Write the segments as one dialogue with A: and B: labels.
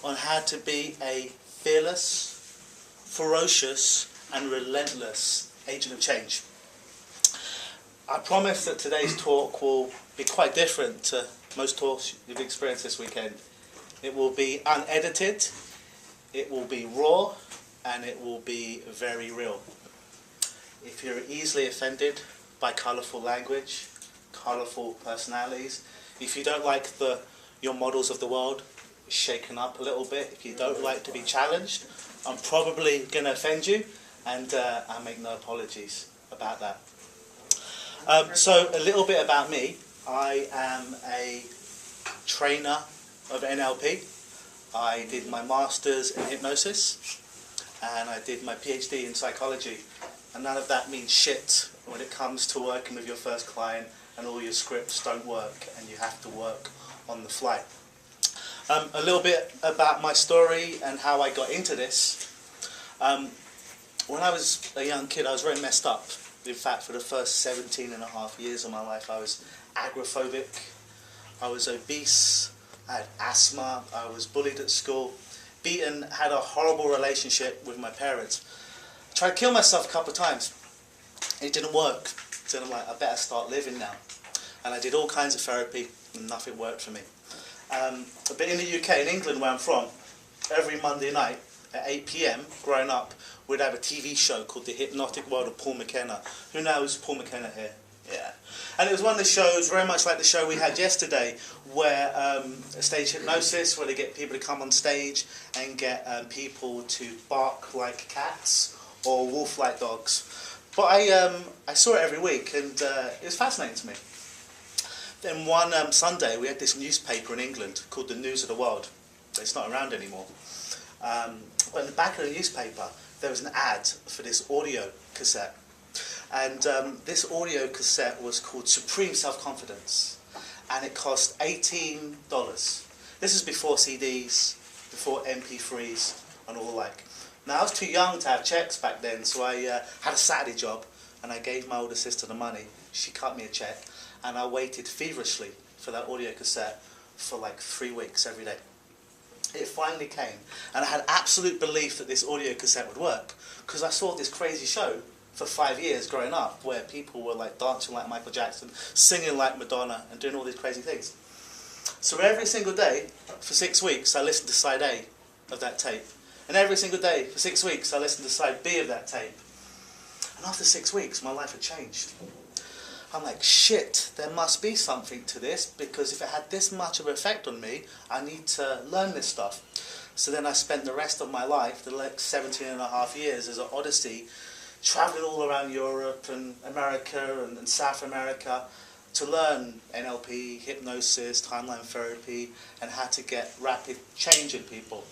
A: on how to be a fearless, ferocious and relentless agent of change. I promise that today's talk will be quite different to most talks you've experienced this weekend. It will be unedited, it will be raw, and it will be very real. If you're easily offended by colourful language, colourful personalities, if you don't like your models of the world shaken up a little bit, if you don't like to be challenged, I'm probably going to offend you, and I make no apologies about that. So a little bit about me. I am a trainer of NLP. I did my master's in hypnosis, and I did my PhD in psychology, and none of that means shit when it comes to working with your first client and all your scripts don't work and you have to work on the fly. A little bit about my story and how I got into this. When I was a young kid, I was very messed up. In fact, for the first 17 and a half years of my life, I was agoraphobic, I was obese, I had asthma, I was bullied at school, beaten, had a horrible relationship with my parents. I tried to kill myself a couple of times. It didn't work. So I'm like, I better start living now. And I did all kinds of therapy and nothing worked for me. But in the UK, in England where I'm from, every Monday night at 8 PM, growing up, we'd have a TV show called The Hypnotic World of Paul McKenna. Who knows Paul McKenna here? Yeah. And it was one of the shows, very much like the show we had yesterday, where a stage hypnosis, where they get people to come on stage and get people to bark like cats or wolf like dogs. But I saw it every week, and it was fascinating to me. Then one Sunday, we had this newspaper in England called The News of the World. It's not around anymore. But in the back of the newspaper, there was an ad for this audio cassette. And this audio cassette was called Supreme Self-Confidence. And it cost $18. This is before CDs, before MP3s, and all the like. Now, I was too young to have checks back then, so I had a Saturday job, and I gave my older sister the money. She cut me a check, and I waited feverishly for that audio cassette for like 3 weeks every day. It finally came, and I had absolute belief that this audio cassette would work, because I saw this crazy show for 5 years growing up, where people were like dancing like Michael Jackson, singing like Madonna, and doing all these crazy things. So every single day, for 6 weeks, I listened to side A of that tape. And every single day, for 6 weeks, I listened to side B of that tape. And after 6 weeks, my life had changed. I'm like, shit, there must be something to this, because if it had this much of an effect on me, I need to learn this stuff. So then I spent the rest of my life, the next 17 and a half years, as an odyssey, traveling all around Europe and America and South America to learn NLP, hypnosis, timeline therapy, and how to get rapid change in people.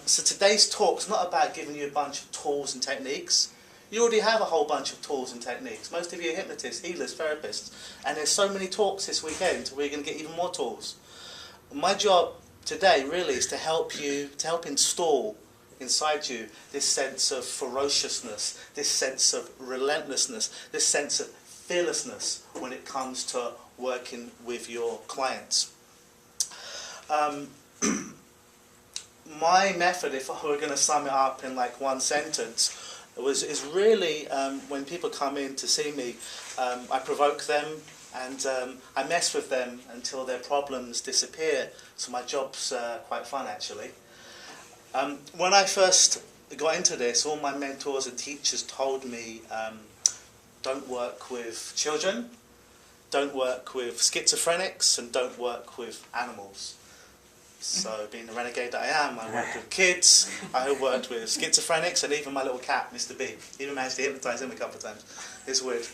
A: So today's talk's not about giving you a bunch of tools and techniques. You already have a whole bunch of tools and techniques. Most of you are hypnotists, healers, therapists, and there's so many talks this weekend where you're going to get even more tools. My job today really is to help install inside you this sense of ferociousness, this sense of relentlessness, this sense of fearlessness when it comes to working with your clients. My method, if I were going to sum it up in like one sentence, is really when people come in to see me, I provoke them and I mess with them until their problems disappear. So my job's quite fun, actually. When I first got into this, all my mentors and teachers told me, don't work with children, don't work with schizophrenics, and don't work with animals. So, being the renegade that I am, I worked with kids, I worked with schizophrenics, and even my little cat, Mr. B. Even managed to hypnotise him a couple of times. It's weird.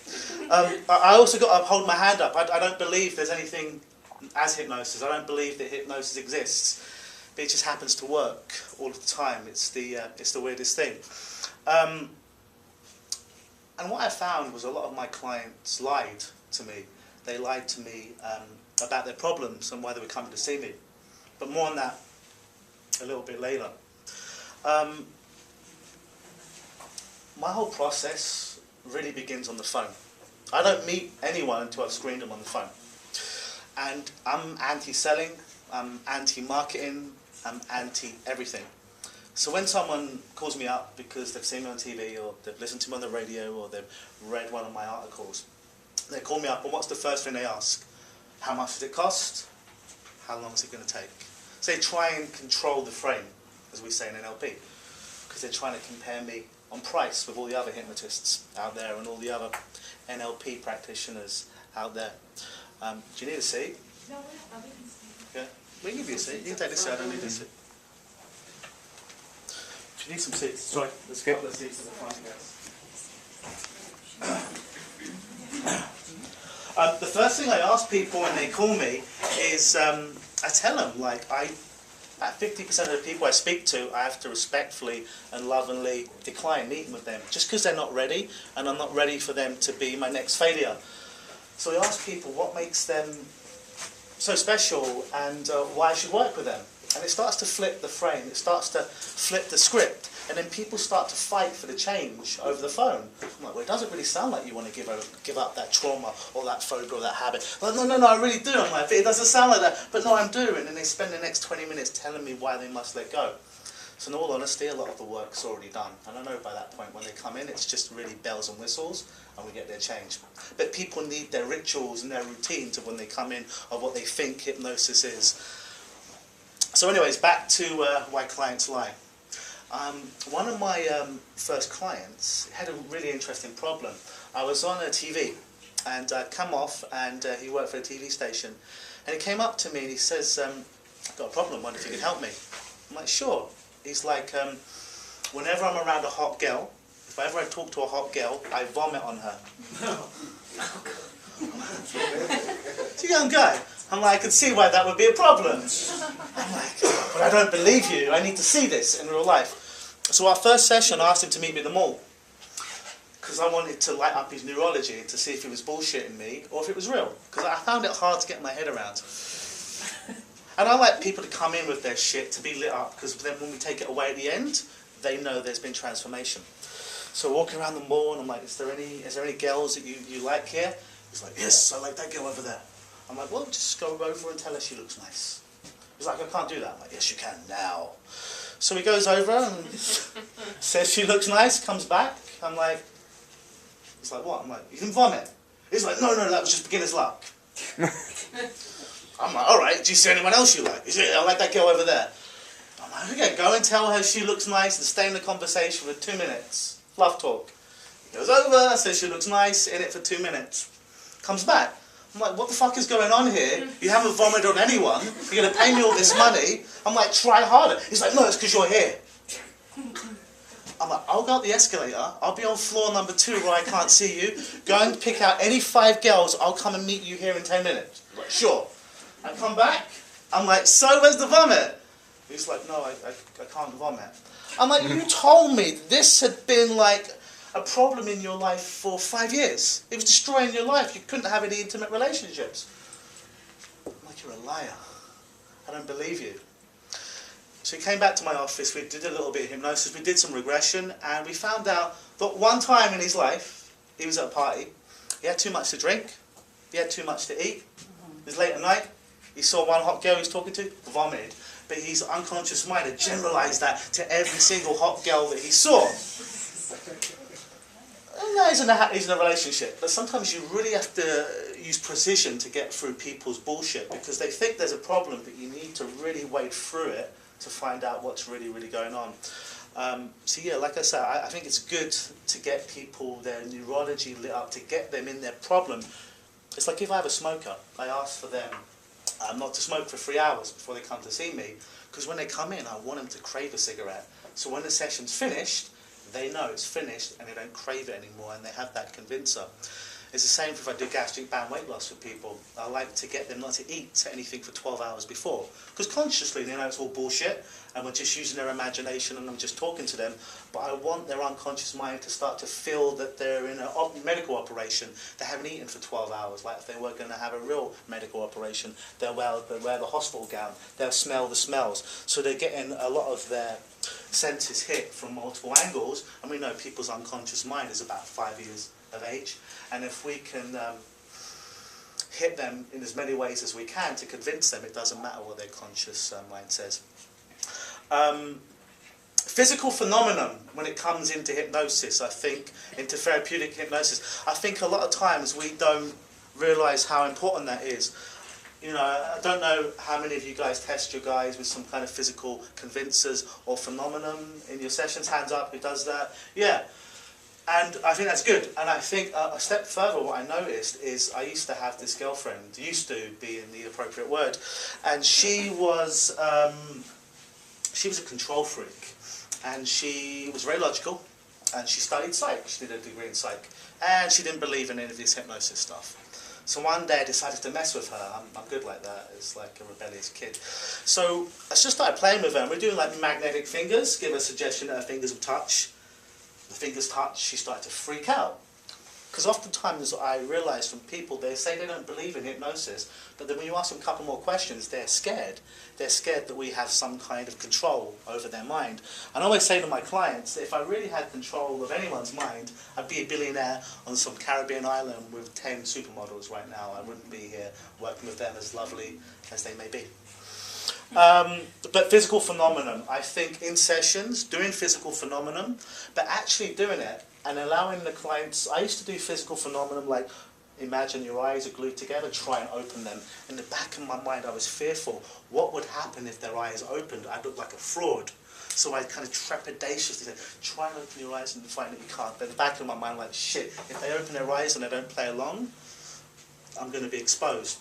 A: I also got to hold my hand up. I don't believe there's anything as hypnosis. I don't believe that hypnosis exists. But it just happens to work all the time. It's the weirdest thing. And what I found was a lot of my clients lied to me. They lied to me about their problems and why they were coming to see me. But more on that a little bit later. My whole process really begins on the phone. I don't meet anyone until I've screened them on the phone. And I'm anti-selling, I'm anti-marketing, I'm anti-everything. So when someone calls me up because they've seen me on TV or they've listened to me on the radio or they've read one of my articles, they call me up and what's the first thing they ask? How much does it cost? How long is it going to take? So they try and control the frame, as we say in NLP, because they're trying to compare me on price with all the other hypnotists out there and all the other NLP practitioners out there. Do you need a seat?
B: No, we can see.
A: Yeah, we can give you a seat. You can take this seat. I don't need this seat. Do you need some seats? Sorry, let's get the seats at the front, guys. The first thing I ask people when they call me is, I tell them, like, about 50% of the people I speak to, I have to respectfully and lovingly decline meeting with them, just because they're not ready, and I'm not ready for them to be my next failure. So I ask people what makes them so special and why I should work with them. And it starts to flip the frame, it starts to flip the script, and then people start to fight for the change over the phone. I'm like, well, it doesn't really sound like you want to give up that trauma or that phobia or that habit. Like, no, I really do. I'm like, it doesn't sound like that. But no, I'm doing. And they spend the next 20 minutes telling me why they must let go. So in all honesty, a lot of the work's already done. And I know by that point when they come in, it's just really bells and whistles, and we get their change. But people need their rituals and their routines of when they come in, of what they think hypnosis is. So anyways, back to why clients lie. One of my first clients had a really interesting problem. I was on a TV, and I'd come off, and he worked for a TV station. And he came up to me and he says, I've got a problem, wonder if you can help me. I'm like, sure. He's like, whenever I'm around a hot girl, if I ever talk to a hot girl, I vomit on her. It's a young guy. I'm like, I can see why that would be a problem. I'm like, but I don't believe you. I need to see this in real life. So our first session, I asked him to meet me at the mall, because I wanted to light up his neurology to see if he was bullshitting me or if it was real, because I found it hard to get my head around. And I like people to come in with their shit to be lit up, because then when we take it away at the end, they know there's been transformation. So walking around the mall, and I'm like, is there any girls that you like here? He's like, yes, I like that girl over there. I'm like, well, just go over and tell her she looks nice. He's like, I can't do that. I'm like, yes, you can now. So he goes over and says she looks nice, comes back. I'm like, he's like, what? I'm like, you can vomit. He's like, no, that was just beginner's luck. I'm like, all right, do you see anyone else you like? He's like, I like that girl over there. I'm like, okay, go and tell her she looks nice and stay in the conversation for 2 minutes. Fluff talk. He goes over, says she looks nice, in it for 2 minutes. Comes back. I'm like, what the fuck is going on here? You haven't vomited on anyone. You're going to pay me all this money. I'm like, try harder. He's like, no, it's because you're here. I'm like, I'll go up the escalator. I'll be on floor number 2 where I can't see you. Go and pick out any 5 girls. I'll come and meet you here in 10 minutes. I'm like, sure. I come back. I'm like, so where's the vomit? He's like, no, I can't vomit. I'm like, you told me this had been like a problem in your life for 5 years. It was destroying your life. You couldn't have any intimate relationships. I'm like, you're a liar. I don't believe you. So he came back to my office. We did a little bit of hypnosis. We did some regression, and we found out that one time in his life, he was at a party. He had too much to drink. He had too much to eat. It was late at night. He saw one hot girl he was talking to, vomited. But his unconscious mind had generalised that to every single hot girl that he saw. No, he's in a relationship, but sometimes you really have to use precision to get through people's bullshit, because they think there's a problem, but you need to really wade through it to find out what's really, really going on. So yeah, like I said, I think it's good to get people, their neurology lit up, to get them in their problem. It's like if I have a smoker, I ask for them not to smoke for 3 hours before they come to see me, because when they come in, I want them to crave a cigarette. So when the session's finished, they know it's finished and they don't crave it anymore, and they have that convincer. It's the same if I do gastric band weight loss with people. I like to get them not to eat anything for 12 hours before, because consciously they know it's all bullshit and we're just using their imagination and I'm just talking to them, but I want their unconscious mind to start to feel that they're in a medical operation. They haven't eaten for 12 hours, like if they were going to have a real medical operation. They'll wear the hospital gown, they'll smell the smells, so they're getting a lot of their senses hit from multiple angles, and we know people's unconscious mind is about 5 years of age, and if we can hit them in as many ways as we can to convince them, it doesn't matter what their conscious mind says. Physical phenomenon when it comes into hypnosis, I think, into therapeutic hypnosis. I think a lot of times we don't realise how important that is. You know, I don't know how many of you guys test your guys with some kind of physical convincers or phenomenon in your sessions. Hands up, who does that? Yeah. And I think that's good. And I think a step further, what I noticed is I used to have this girlfriend, used to be in the appropriate word, and she was a control freak. And she was very logical, and she studied psych. She did a degree in psych, and she didn't believe in any of this hypnosis stuff. So one day I decided to mess with her. I'm good like that. It's like a rebellious kid. So I just started playing with her, and we're doing like magnetic fingers. Give her a suggestion that her fingers will touch. The fingers touch. She started to freak out. Because oftentimes I realise from people, they say they don't believe in hypnosis, but then when you ask them a couple more questions, they're scared. They're scared that we have some kind of control over their mind. And I always say to my clients, that if I really had control of anyone's mind, I'd be a billionaire on some Caribbean island with 10 supermodels right now. I wouldn't be here working with them as lovely as they may be. But physical phenomenon, I think in sessions, doing physical phenomenon, but actually doing it and allowing the clients, I used to do physical phenomenon like, imagine your eyes are glued together, try and open them. In the back of my mind I was fearful, what would happen if their eyes opened? I'd look like a fraud. So I kind of trepidatiously said, try and open your eyes and find that you can't. But in the back of my mind like, shit, if they open their eyes and they don't play along, I'm going to be exposed.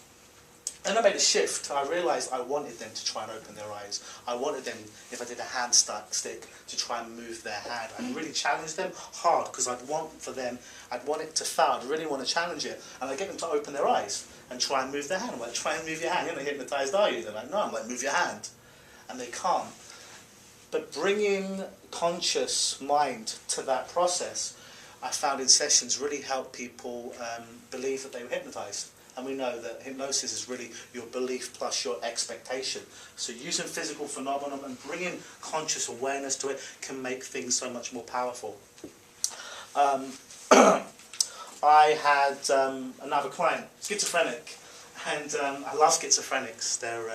A: Then I made a shift. I realised I wanted them to try and open their eyes. I wanted them, if I did a hand stick, to try and move their hand. I really challenged them hard because I'd want it to fail. I'd really want to challenge it. And I'd get them to open their eyes and try and move their hand. I'm like, try and move your hand. You're not hypnotised, are you? They're like, no. I'm like, move your hand. And they can't. But bringing conscious mind to that process, I found in sessions really helped people believe that they were hypnotised. And we know that hypnosis is really your belief plus your expectation. So using physical phenomenon and bringing conscious awareness to it can make things so much more powerful. I had another client, schizophrenic, and I love schizophrenics. They're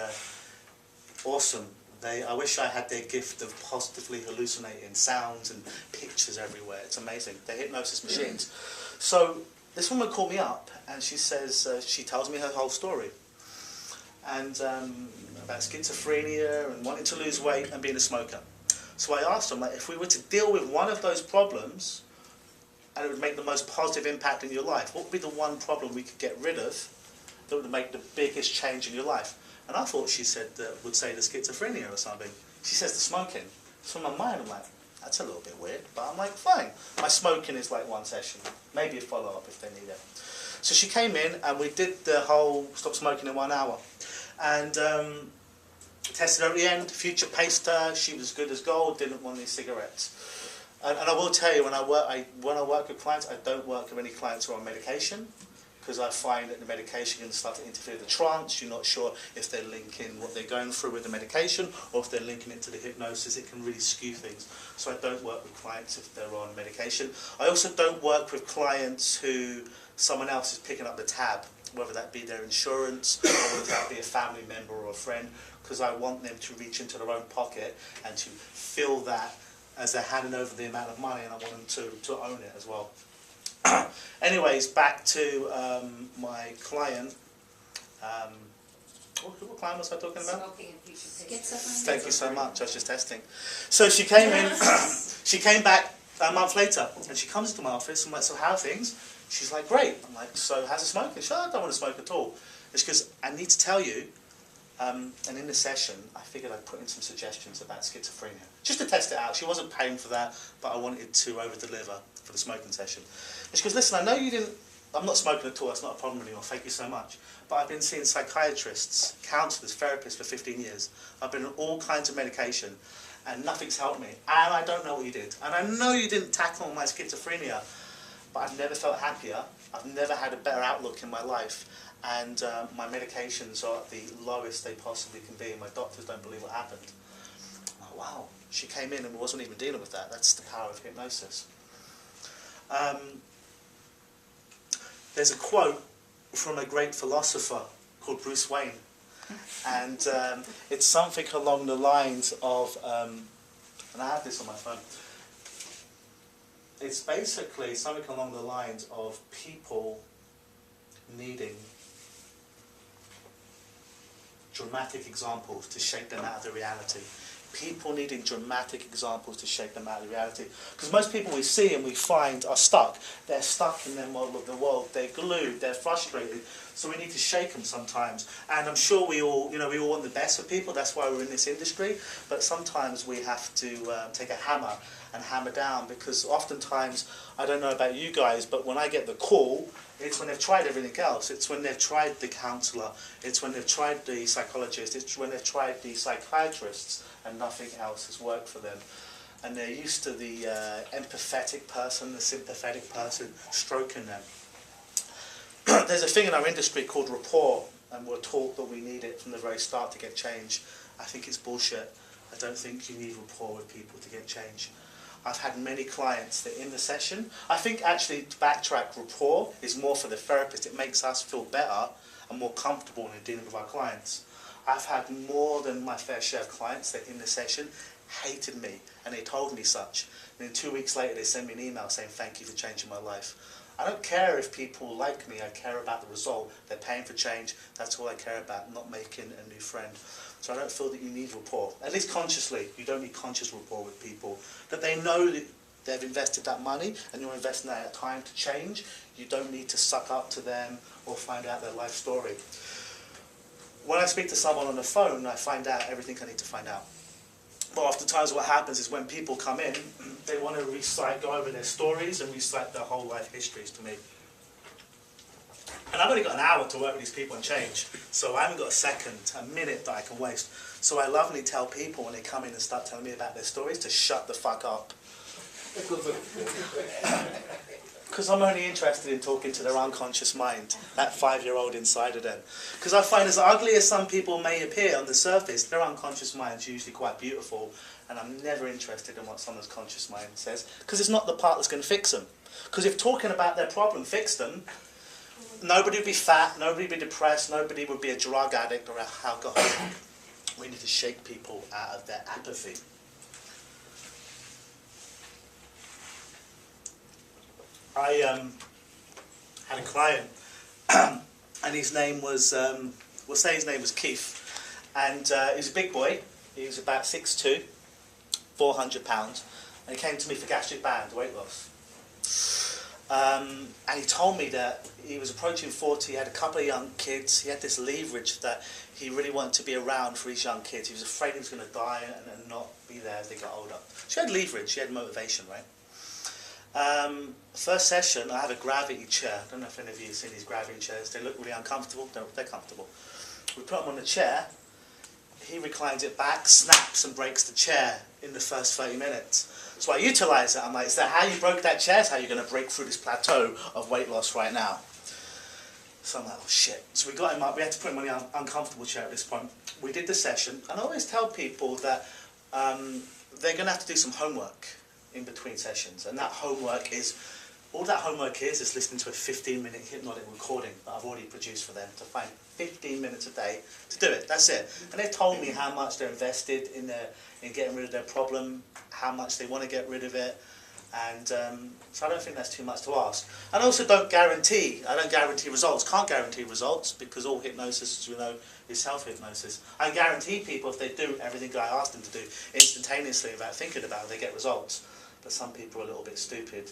A: awesome. I wish I had their gift of positively hallucinating sounds and pictures everywhere. It's amazing. They're hypnosis machines. So this woman called me up and she says, she tells me her whole story. And about schizophrenia and wanting to lose weight and being a smoker. So I asked her, like, if we were to deal with one of those problems and it would make the most positive impact in your life, what would be the one problem we could get rid of that would make the biggest change in your life? And I thought she said would say the schizophrenia or something. She says the smoking. So in my mind I'm like, that's a little bit weird, but I'm like, fine. My smoking is like one session, maybe a follow-up if they need it. So she came in and we did the whole stop smoking in 1 hour. And tested her at the end, future paced her, she was good as gold, didn't want any cigarettes. And I will tell you, when I work with clients, I don't work with any clients who are on medication, because I find that the medication can start to interfere with the trance. You're not sure if they're linking what they're going through with the medication or if they're linking it to the hypnosis. It can really skew things. So I don't work with clients if they're on medication. I also don't work with clients who someone else is picking up the tab, whether that be their insurance or whether that be a family member or a friend, because I want them to reach into their own pocket and to feel that as they're handing over the amount of money, and I want them to own it as well. Anyways, back to my client. What client was I talking about?
B: Smoking and future.
A: Thank you so much. I was just testing. So she came in. She came back a month later, and she comes into my office. I'm like, so how are things? She's like, great. I'm like, so how's the smoking? She's like, I don't want to smoke at all. It's because I need to tell you. And in the session, I figured I'd put in some suggestions about schizophrenia, just to test it out. She wasn't paying for that, but I wanted to over-deliver for the smoking session. And she goes, listen, I know you didn't, I'm not smoking at all, that's not a problem anymore, thank you so much. But I've been seeing psychiatrists, counsellors, therapists for 15 years. I've been on all kinds of medication, and nothing's helped me. And I don't know what you did. And I know you didn't tackle my schizophrenia, but I've never felt happier. I've never had a better outlook in my life. And my medications are at the lowest they possibly can be, and my doctors don't believe what happened. I'm like, wow, she came in and wasn't even dealing with that. That's the power of hypnosis. There's a quote from a great philosopher called Bruce Wayne, And it's something along the lines of, and I have this on my phone, it's basically something along the lines of people needing dramatic examples to shake them out of the reality. People needing dramatic examples to shake them out of the reality. Because most people we see and we find are stuck. They're stuck in their model of the world. They're glued. They're frustrated. So we need to shake them sometimes. And I'm sure we all want the best for people. That's why we're in this industry. But sometimes we have to take a hammer and hammer down, because oftentimes, I don't know about you guys, but when I get the call, it's when they've tried everything else. It's when they've tried the counsellor. It's when they've tried the psychologist. It's when they've tried the psychiatrists, and nothing else has worked for them. And they're used to the empathetic person, the sympathetic person stroking them. There's a thing in our industry called rapport, and we're taught that we need it from the very start to get change. I think it's bullshit. I don't think you need rapport with people to get change. I've had many clients that in the session, I think actually to backtrack, rapport is more for the therapist. It makes us feel better and more comfortable in dealing with our clients. I've had more than my fair share of clients that in the session hated me, and they told me such. And then 2 weeks later they send me an email saying thank you for changing my life. I don't care if people like me, I care about the result. They're paying for change, that's all I care about, not making a new friend. So I don't feel that you need rapport, at least consciously. You don't need conscious rapport with people. That they know that they've invested that money and you're investing that time to change. You don't need to suck up to them or find out their life story. When I speak to someone on the phone, I find out everything I need to find out. But oftentimes what happens is when people come in, they want to go over their stories and recite their whole life histories to me. And I've only got an hour to work with these people and change, so I haven't got a minute that I can waste. So I lovingly tell people when they come in and start telling me about their stories to shut the fuck up. Because I'm only interested in talking to their unconscious mind, that 5-year-old inside of them. Because I find as ugly as some people may appear on the surface, their unconscious mind's usually quite beautiful, and I'm never interested in what someone's conscious mind says, because it's not the part that's going to fix them. Because if talking about their problem fixed them, nobody would be fat, nobody would be depressed, nobody would be a drug addict or an alcoholic. We need to shake people out of their apathy. I had a client, and his name was, we'll say his name was Keith, and he was a big boy. He was about 6'2", 400 pounds, and he came to me for gastric band, weight loss. And he told me that he was approaching 40, he had a couple of young kids, he had this leverage that he really wanted to be around for his young kids. He was afraid he was going to die and not be there as they got older. So he had leverage, he had motivation, right? First session, I have a gravity chair. I don't know if any of you have seen these gravity chairs. They look really uncomfortable. They're comfortable. We put them on the chair. He reclines it back, snaps and breaks the chair in the first 30 minutes. So I utilise it. I'm like, is that how you broke that chair? Is how you're going to break through this plateau of weight loss right now? So I'm like, oh shit. So we got him up. We had to put him on the uncomfortable chair at this point. We did the session. And I always tell people that they're going to have to do some homework in between sessions, and that homework is, all that homework is listening to a 15-minute hypnotic recording that I've already produced for them, to find 15 minutes a day to do it. That's it. And they've told me how much they're invested in getting rid of their problem, how much they want to get rid of it, and so I don't think that's too much to ask. And I also don't guarantee results, can't guarantee results, because all hypnosis, as we know, is self-hypnosis. I guarantee people if they do everything I ask them to do instantaneously without thinking about it, they get results. But some people are a little bit stupid.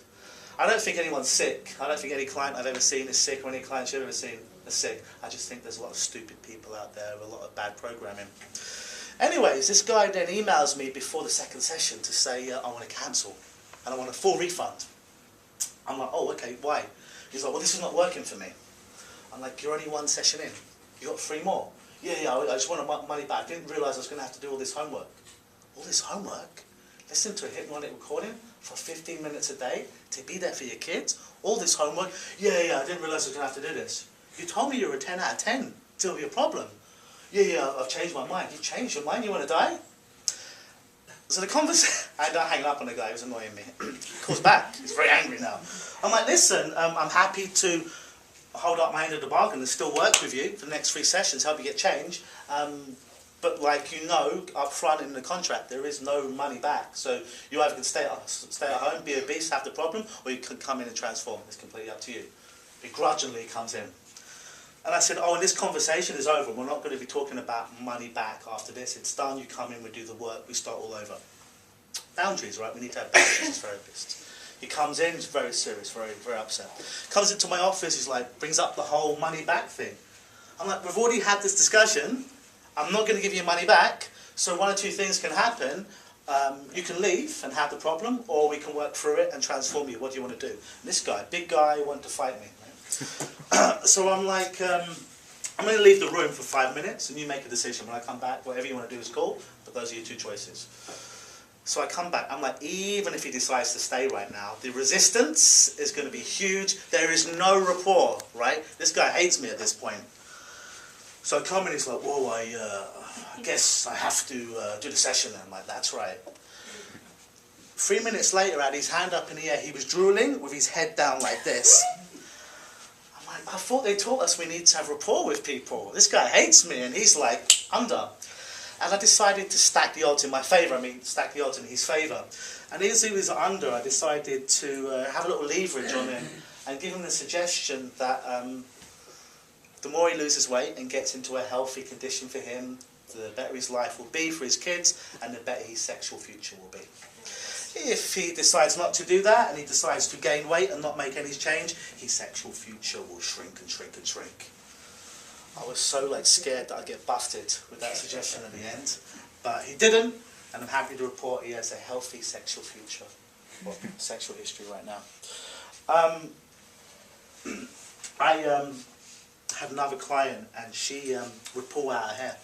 A: I don't think anyone's sick. I don't think any client I've ever seen is sick, or any client you've ever seen is sick. I just think there's a lot of stupid people out there with a lot of bad programming. Anyways, this guy then emails me before the second session to say, I want to cancel, and I want a full refund. I'm like, oh, okay, why? He's like, well, this is not working for me. I'm like, you're only one session in. You got 3 more. Yeah, I just want my money back. I didn't realise I was going to have to do all this homework. All this homework? Listen to a hypnotic recording for 15 minutes a day to be there for your kids? All this homework? Yeah, I didn't realise I was going to have to do this. You told me you were a 10 out of 10. It'll be a problem. Yeah, I've changed my mind. You changed your mind? You want to die? So the conversation, I don't hang up on the guy, he was annoying me. He calls back, he's very angry now. I'm like, listen, I'm happy to hold up my end of the bargain and still work with you for the next 3 sessions, help you get change. But like you know, up front in the contract, there is no money back. So you either can stay at home, be obese, have the problem, or you can come in and transform. It's completely up to you. Begrudgingly comes in. And I said, oh, and this conversation is over. We're not going to be talking about money back after this. It's done. You come in, we do the work, we start all over. Boundaries, right? We need to have boundaries as therapists. He comes in, he's very serious, very, very upset. Comes into my office, he's like, brings up the whole money back thing. I'm like, we've already had this discussion. I'm not going to give you money back. So one or two things can happen. You can leave and have the problem, or we can work through it and transform you. What do you want to do? And this guy, big guy, wanted to fight me. Right? So I'm like, I'm going to leave the room for 5 minutes, and you make a decision. When I come back, whatever you want to do is cool, but those are your 2 choices. So I come back, I'm like, even if he decides to stay right now, the resistance is going to be huge. There is no rapport, right? This guy hates me at this point. So I come in, he's like, whoa, I guess I have to do the session. And I'm like, that's right. 3 minutes later, had his hand up in the air, he was drooling with his head down like this. I'm like, I thought they taught us we need to have rapport with people. This guy hates me, and he's like, under. And I decided to stack the odds in my favour. I mean, stack the odds in his favour. And as he was under, I decided to have a little leverage on him and give him the suggestion that the more he loses weight and gets into a healthy condition for him, the better his life will be for his kids, and the better his sexual future will be. If he decides not to do that, and he decides to gain weight and not make any change, his sexual future will shrink and shrink and shrink. I was so scared that I'd get busted with that suggestion at the end, but he didn't, and I'm happy to report he has a healthy sexual future, or sexual history right now. I had another client, and she would pull out her hair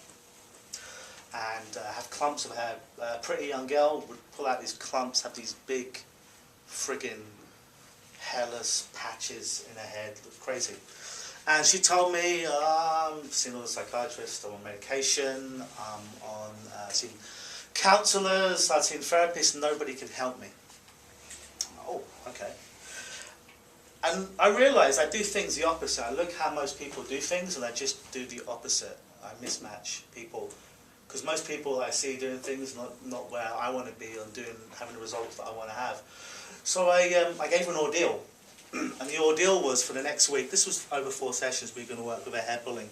A: and have clumps of hair. A pretty young girl would pull out these clumps, have these big friggin' hairless patches in her head, look crazy. And she told me, I've seen all the psychiatrists, I'm on medication, I've seen counsellors, I've seen therapists, nobody can help me. Oh, okay. And I realised I do things the opposite. I look how most people do things, and I just do the opposite. I mismatch people. Because most people I see doing things not where I want to be, and having the results that I want to have. So I gave her an ordeal. And the ordeal was for the next week. This was over 4 sessions. We were going to work with her hair pulling.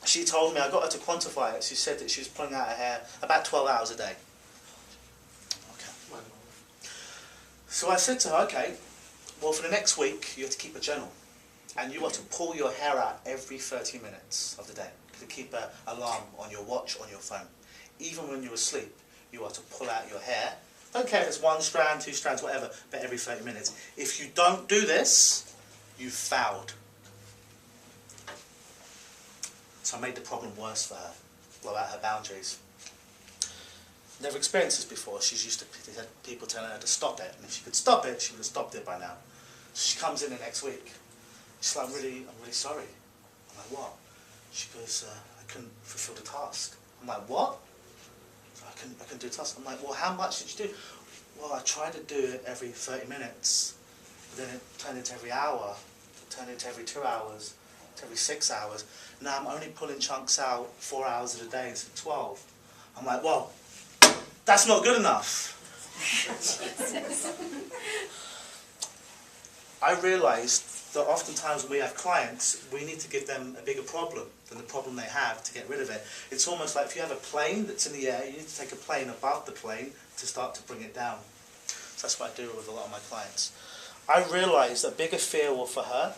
A: She told me, I got her to quantify it. She said that she was pulling out her hair about 12 hours a day. Okay. So I said to her, okay, well, for the next week, you have to keep a journal. And you are to pull your hair out every 30 minutes of the day. To keep an alarm on your watch, on your phone. Even when you're asleep, you are to pull out your hair. Don't care if it's 1 strand, 2 strands, whatever, but every 30 minutes. If you don't do this, you've fouled. So I made the problem worse for her, blow out her boundaries. Never experienced this before. She's used to people telling her to stop it, and if she could stop it, she would have stopped it by now. So she comes in the next week. She's like, I'm really sorry. I'm like, what? She goes, I couldn't fulfill the task. I'm like, what? I couldn't do the task. I'm like, well, how much did you do? Well, I tried to do it every 30 minutes, but then it turned into every hour, it turned into every 2 hours, to every 6 hours. Now I'm only pulling chunks out 4 hours of the day instead of 12. I'm like, well, that's not good enough. I realised that oftentimes when we have clients, we need to give them a bigger problem than the problem they have to get rid of it. It's almost like if you have a plane that's in the air, you need to take a plane above the plane to start to bring it down. So that's what I do with a lot of my clients. I realised a bigger fear for her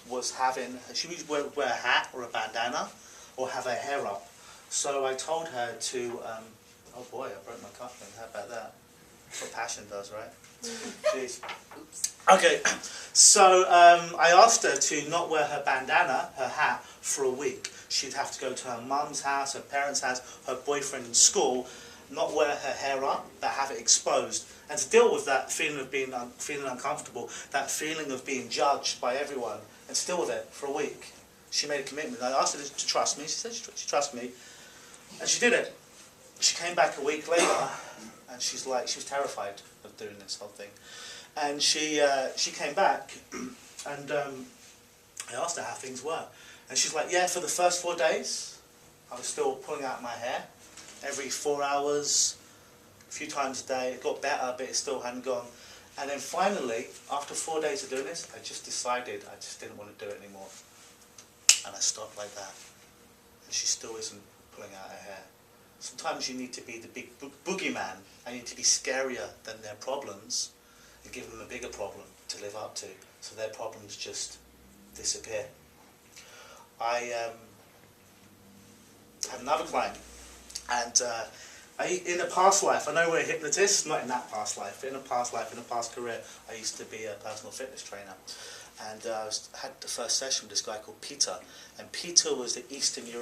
A: was having, she would wear a hat or a bandana or have her hair up. So I told her to, oh boy, I broke my cuffing, how about that? That's what passion does, right? Jeez. Okay, so I asked her to not wear her bandana, her hat, for a week. She'd have to go to her mum's house, her parents' house, her boyfriend in school, not wear her hair up, but have it exposed. And to deal with that feeling of being feeling uncomfortable, that feeling of being judged by everyone, and to deal with it for a week. She made a commitment. I asked her to trust me. She said she trusted me, and she did it. She came back a week later, and she was terrified of doing this whole thing. And she came back, and I asked her how things were, and she's like, yeah, for the first 4 days, I was still pulling out my hair every 4 hours, a few times a day. It got better, but it still hadn't gone. And then finally, after 4 days of doing this, I just decided I just didn't want to do it anymore. And I stopped like that. And she still isn't pulling out her hair. Sometimes you need to be the big boogeyman, and you need to be scarier than their problems, and give them a bigger problem to live up to, so their problems just disappear. I had another client, and in a past life, I know we're hypnotists, not in that past life, but in a past life, in a past career, I used to be a personal fitness trainer. And I had the first session with this guy called Peter, and Peter was the Eastern European